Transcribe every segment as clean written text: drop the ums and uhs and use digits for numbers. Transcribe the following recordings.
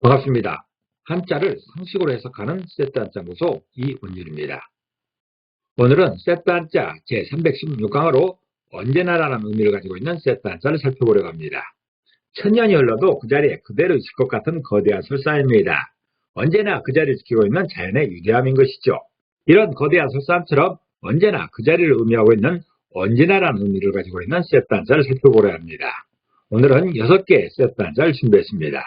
반갑습니다. 한자를 상식으로 해석하는 세트 한자 무소 이원율입니다. 오늘은 세트 한자 제316강으로 언제나라는 의미를 가지고 있는 세트 한자를 살펴보려고 합니다. 천년이 흘러도 그 자리에 그대로 있을 것 같은 거대한 설사입니다. 언제나 그 자리를 지키고 있는 자연의 위대함인 것이죠. 이런 거대한 설사함처럼 언제나 그 자리를 의미하고 있는 언제나라는 의미를 가지고 있는 세트 한자를 살펴보려고 합니다. 오늘은 6개의 세트 한자를 준비했습니다.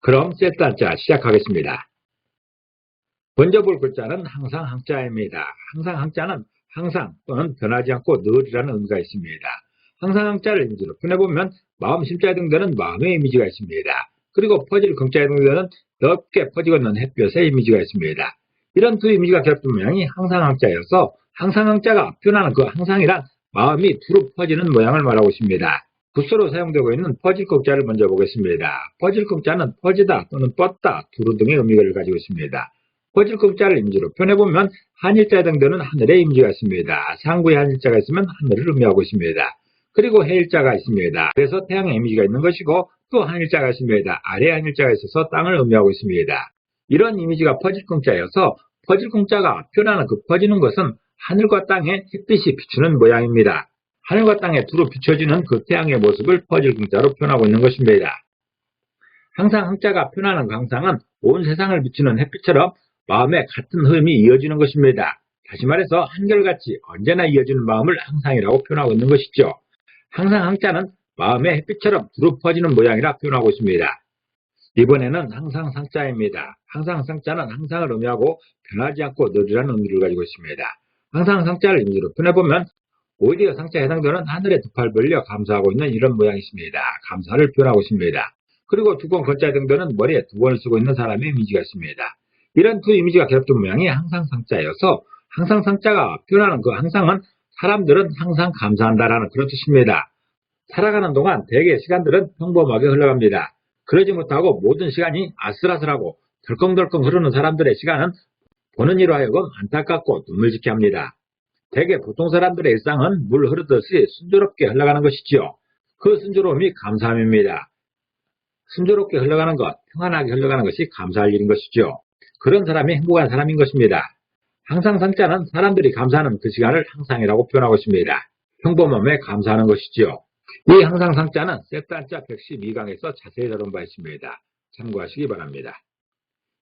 그럼 세트 한자 시작하겠습니다. 먼저 볼 글자는 항상 항자입니다. 항상 항자는 항상 또는 변하지 않고 늘이라는 의미가 있습니다. 항상 항자를 이미지로 표현해보면 마음 심자에 해당되는 마음의 이미지가 있습니다. 그리고 퍼질 긍자에 해당되는 넓게 퍼지고 있는 햇볕의 이미지가 있습니다. 이런 두 이미지가 결합된 모양이 항상 항자여서 항상 항자가 표현하는 그 항상이란 마음이 두루 퍼지는 모양을 말하고 있습니다. 부수로 사용되고 있는 퍼질 극자를 먼저 보겠습니다. 퍼질 극자는 퍼지다 또는 뻗다 두루 등의 의미를 가지고 있습니다. 퍼질 극자를 이미지로 표현해보면 한일자에 해당되는 하늘의 이미지가 있습니다. 상구에 한일자가 있으면 하늘을 의미하고 있습니다. 그리고 해일자가 있습니다. 그래서 태양의 이미지가 있는 것이고 또 한일자가 있습니다. 아래에 한일자가 있어서 땅을 의미하고 있습니다. 이런 이미지가 퍼질 극자여서 퍼질 극자가 표현하는 그 퍼지는 것은 하늘과 땅에 햇빛이 비추는 모양입니다. 하늘과 땅에 두루 비춰지는 그 태양의 모습을 퍼질 긍자로 표현하고 있는 것입니다. 항상 항자가 표현하는 그 항상은 온 세상을 비추는 햇빛처럼 마음의 같은 흐름이 이어지는 것입니다. 다시 말해서 한결같이 언제나 이어지는 마음을 항상이라고 표현하고 있는 것이죠. 항상 항자는 마음의 햇빛처럼 두루 퍼지는 모양이라 표현하고 있습니다. 이번에는 항상 상자입니다. 항상 상자는 항상을 의미하고 변하지 않고 늘이라는 의미를 가지고 있습니다. 항상 상자를 이미지로 표현해보면 오히려 상자에 해당되는 하늘에 두 팔 벌려 감사하고 있는 이런 모양이 있습니다. 감사를 표현하고 있습니다. 그리고 두권 건자에 해당되는 머리에 두 권을 쓰고 있는 사람의 이미지가 있습니다. 이런 두 이미지가 결합된 모양이 항상 상자여서 항상 상자가 표현하는 그 항상은 사람들은 항상 감사한다라는 그런 뜻입니다. 살아가는 동안 대개의 시간들은 평범하게 흘러갑니다. 그러지 못하고 모든 시간이 아슬아슬하고 덜컹덜컹 흐르는 사람들의 시간은 보는 이로 하여금 안타깝고 눈물 짓게 합니다. 대개 보통 사람들의 일상은 물 흐르듯이 순조롭게 흘러가는 것이지요. 그 순조로움이 감사함입니다. 순조롭게 흘러가는 것, 평안하게 흘러가는 것이 감사할 일인 것이죠. 그런 사람이 행복한 사람인 것입니다. 항상 상자는 사람들이 감사하는 그 시간을 항상이라고 표현하고 있습니다. 평범함에 감사하는 것이지요. 이 항상 상자는 세트 한자 112강에서 자세히 다룬 바 있습니다. 참고하시기 바랍니다.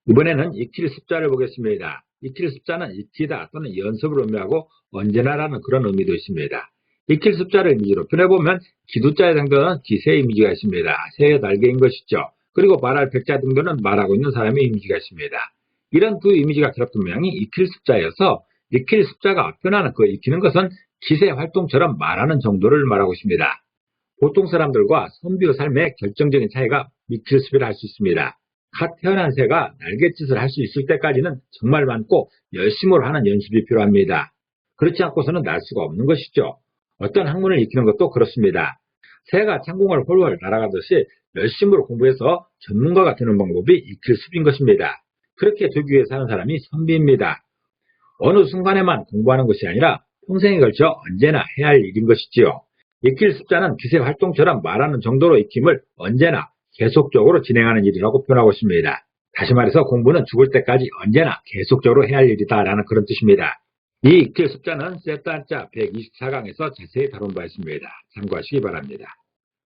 이번에는 익힐 습자를 보겠습니다. 익힐 습자는 익히다 또는 연습을 의미하고 언제나라는 그런 의미도 있습니다. 익힐 습자를 이미지로 표현해보면 기두자에 해당되는 기새의 이미지가 있습니다. 새의 날개인 것이죠. 그리고 말할 백자에 해당되는 말하고 있는 사람의 이미지가 있습니다. 이런 두 이미지가 결합된 모양이 익힐 습자여서 익힐 습자가 표현하는 그 익히는 것은 기새 활동처럼 말하는 정도를 말하고 있습니다. 보통 사람들과 선비의 삶의 결정적인 차이가 익힐 습이라 할 수 있습니다. 갓 태어난 새가 날갯짓을 할 수 있을 때까지는 정말 많고 열심으로 하는 연습이 필요합니다. 그렇지 않고서는 날 수가 없는 것이죠. 어떤 학문을 익히는 것도 그렇습니다. 새가 창공을 훨훨 날아가듯이 열심으로 공부해서 전문가가 되는 방법이 익힐 습인 것입니다. 그렇게 되기 위해 사는 사람이 선비입니다. 어느 순간에만 공부하는 것이 아니라 평생에 걸쳐 언제나 해야 할 일인 것이지요. 익힐 습자는 기새 활동처럼 말하는 정도로 익힘을 언제나 계속적으로 진행하는 일이라고 표현하고 있습니다. 다시 말해서 공부는 죽을 때까지 언제나 계속적으로 해야 할 일이다 라는 그런 뜻입니다. 이 익힐 습자는 세트 한자 124강에서 자세히 다룬 바 있습니다. 참고하시기 바랍니다.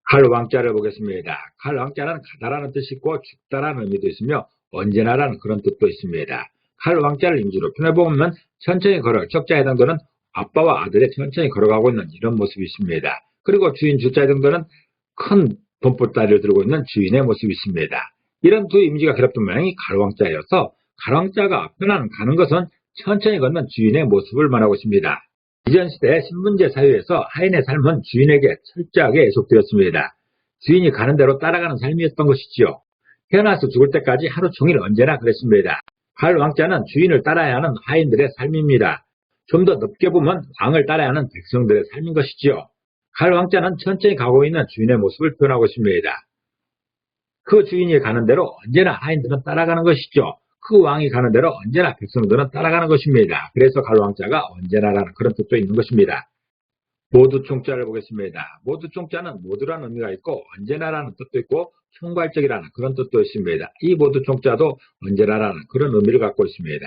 칼왕자를 보겠습니다. 칼왕자는 가다라는 뜻이 있고 죽다라는 의미도 있으며 언제나라는 그런 뜻도 있습니다. 칼왕자를 이미지로 표현해보면 천천히 걸어 적자에 해당되는 아빠와 아들이 천천히 걸어가고 있는 이런 모습이 있습니다. 그리고 주인 주자에 해당되는 큰 돈보따리를 들고 있는 주인의 모습이 있습니다. 이런 두 이미지가 결합된 모양이 가로왕자여서 가로왕자가 표현하는 가는 것은 천천히 걷는 주인의 모습을 말하고 있습니다. 이전 시대 신분제 사회에서 하인의 삶은 주인에게 철저하게 애속되었습니다. 주인이 가는 대로 따라가는 삶이었던 것이지요. 태어나서 죽을 때까지 하루 종일 언제나 그랬습니다. 가로왕자는 주인을 따라야 하는 하인들의 삶입니다. 좀 더 넓게 보면 왕을 따라야 하는 백성들의 삶인 것이지요. 칼왕자는 천천히 가고 있는 주인의 모습을 표현하고 있습니다. 그 주인이 가는 대로 언제나 하인들은 따라가는 것이죠. 그 왕이 가는 대로 언제나 백성들은 따라가는 것입니다. 그래서 칼왕자가 언제나라는 그런 뜻도 있는 것입니다. 모두 총자를 보겠습니다. 모두 총자는 모두라는 의미가 있고 언제나라는 뜻도 있고 총괄적이라는 그런 뜻도 있습니다. 이 모두 총자도 언제나라는 그런 의미를 갖고 있습니다.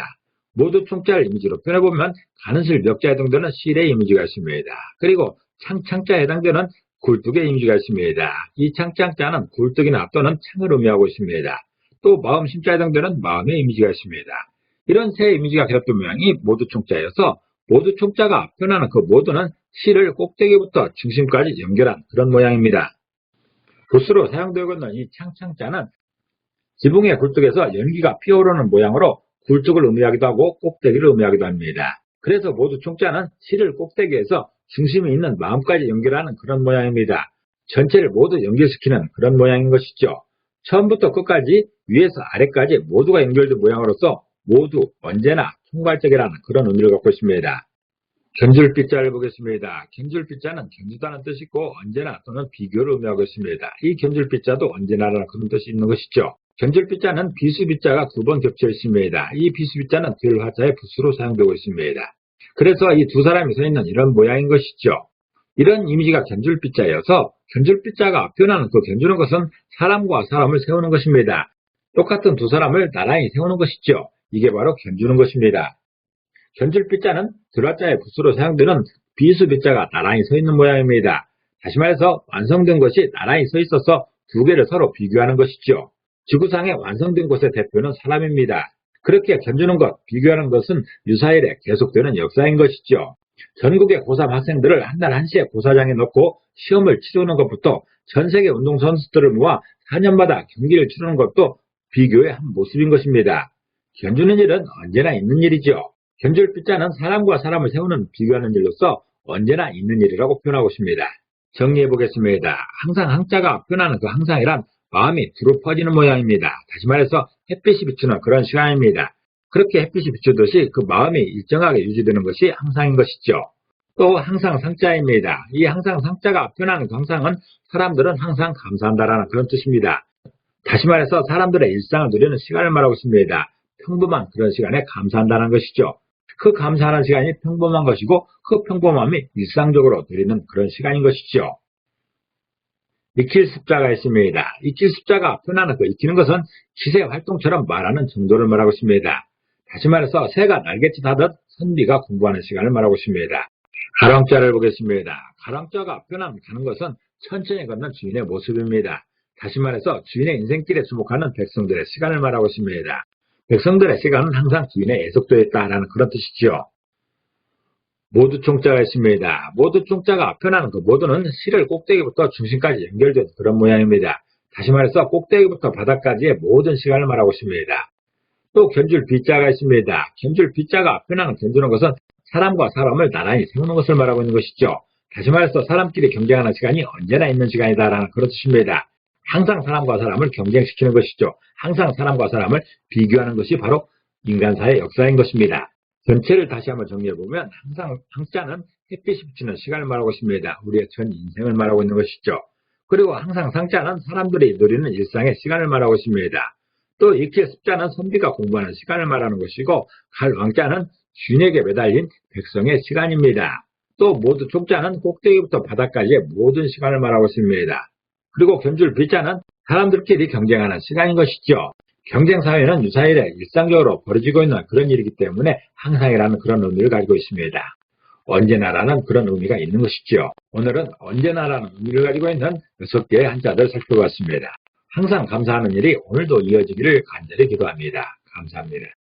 모두 총자를 이미지로 표현해보면 가는실 멱자에 해당되는 실의 이미지가 있습니다. 그리고 창자에 해당되는 굴뚝의 이미지가 있습니다. 이 창자는 굴뚝이나 또는 창을 의미하고 있습니다. 또 마음 심자에 해당되는 마음의 이미지가 있습니다. 이런 세 이미지가 결합된 모양이 모두 총자여서 모두 총자가 표현하는 그 모두는 실을 꼭대기부터 중심까지 연결한 그런 모양입니다. 붓으로 사용되고 있는 이 창자는 지붕의 굴뚝에서 연기가 피어오르는 모양으로 굴뚝을 의미하기도 하고 꼭대기를 의미하기도 합니다. 그래서 모두 총자는 실을 꼭대기에서 중심이 있는 마음까지 연결하는 그런 모양입니다. 전체를 모두 연결시키는 그런 모양인 것이죠. 처음부터 끝까지 위에서 아래까지 모두가 연결된 모양으로서 모두 언제나 총괄적이라는 그런 의미를 갖고 있습니다. 견줄빗자를 보겠습니다. 견줄빗자는 견주다는 뜻이 있고 언제나 또는 비교를 의미하고 있습니다. 이 견줄빗자도 언제나라는 그런 뜻이 있는 것이죠. 견줄빗자는 비수빗자가 두 번 겹쳐 있습니다. 이 비수빗자는 들화자의 붓으로 사용되고 있습니다. 그래서 이 두 사람이 서 있는 이런 모양인 것이죠. 이런 이미지가 견줄빗자여서 견줄빗자가 표현하는 그 견주는 것은 사람과 사람을 세우는 것입니다. 똑같은 두 사람을 나란히 세우는 것이죠. 이게 바로 견주는 것입니다. 견줄빗자는 들화자의 붓으로 사용되는 비수빗자가 나란히 서 있는 모양입니다. 다시 말해서 완성된 것이 나란히 서 있어서 두 개를 서로 비교하는 것이죠. 지구상에 완성된 것의 대표는 사람입니다. 그렇게 견주는 것, 비교하는 것은 유사일에 계속되는 역사인 것이죠. 전국의 고3 학생들을 한 날 한시에 고사장에 넣고 시험을 치르는 것부터 전 세계 운동선수들을 모아 4년마다 경기를 치르는 것도 비교의 한 모습인 것입니다. 견주는 일은 언제나 있는 일이죠. 견줄빗자는 사람과 사람을 세우는 비교하는 일로서 언제나 있는 일이라고 표현하고 있습니다. 정리해 보겠습니다. 항상 항자가 표현하는 그 항상이란 마음이 두루 퍼지는 모양입니다. 다시 말해서 햇빛이 비추는 그런 시간입니다. 그렇게 햇빛이 비추듯이 그 마음이 일정하게 유지되는 것이 항상인 것이죠. 또 항상 상자입니다. 이 항상 상자가 표현하는 그 항상은 사람들은 항상 감사한다라는 그런 뜻입니다. 다시 말해서 사람들의 일상을 누리는 시간을 말하고 있습니다. 평범한 그런 시간에 감사한다는 것이죠. 그 감사하는 시간이 평범한 것이고 그 평범함이 일상적으로 누리는 그런 시간인 것이죠. 익힐 습자가 있습니다. 익힐 습자가 표현하는 그 익히는 것은 기세 활동처럼 말하는 정도를 말하고 있습니다. 다시 말해서 새가 날갯짓 하듯 선비가 공부하는 시간을 말하고 있습니다. 가랑자를 보겠습니다. 가랑자가 표현하는 가는 것은 천천히 걷는 주인의 모습입니다. 다시 말해서 주인의 인생길에 주목하는 백성들의 시간을 말하고 있습니다. 백성들의 시간은 항상 주인에 예속되어 있다는 그런 뜻이죠. 모두 총자가 있습니다. 모두 총자가 표현하는 그 모두는 실을 꼭대기부터 중심까지 연결된 그런 모양입니다. 다시 말해서 꼭대기부터 바닥까지의 모든 시간을 말하고 있습니다. 또 견줄빗자가 있습니다. 견줄빗자가 표현하는 견주는 것은 사람과 사람을 나란히 세우는 것을 말하고 있는 것이죠. 다시 말해서 사람끼리 경쟁하는 시간이 언제나 있는 시간이다라는 그런 뜻입니다. 항상 사람과 사람을 경쟁시키는 것이죠. 항상 사람과 사람을 비교하는 것이 바로 인간사의 역사인 것입니다. 전체를 다시 한번 정리해보면 항상 항자는 햇빛이 비치는 시간을 말하고 있습니다. 우리의 전 인생을 말하고 있는 것이죠. 그리고 항상 상자는 사람들이 누리는 일상의 시간을 말하고 있습니다. 또 익힐 습자는 선비가 공부하는 시간을 말하는 것이고 갈 왕자는 주인에게 매달린 백성의 시간입니다. 또 모두 총자는 꼭대기부터 바닥까지의 모든 시간을 말하고 있습니다. 그리고 견줄빗자는 사람들끼리 경쟁하는 시간인 것이죠. 경쟁사회는 유사일에 일상적으로 벌어지고 있는 그런 일이기 때문에 항상이라는 그런 의미를 가지고 있습니다. 언제나라는 그런 의미가 있는 것이죠. 오늘은 언제나라는 의미를 가지고 있는 6개의 한자들 살펴봤습니다. 항상 감사하는 일이 오늘도 이어지기를 간절히 기도합니다. 감사합니다.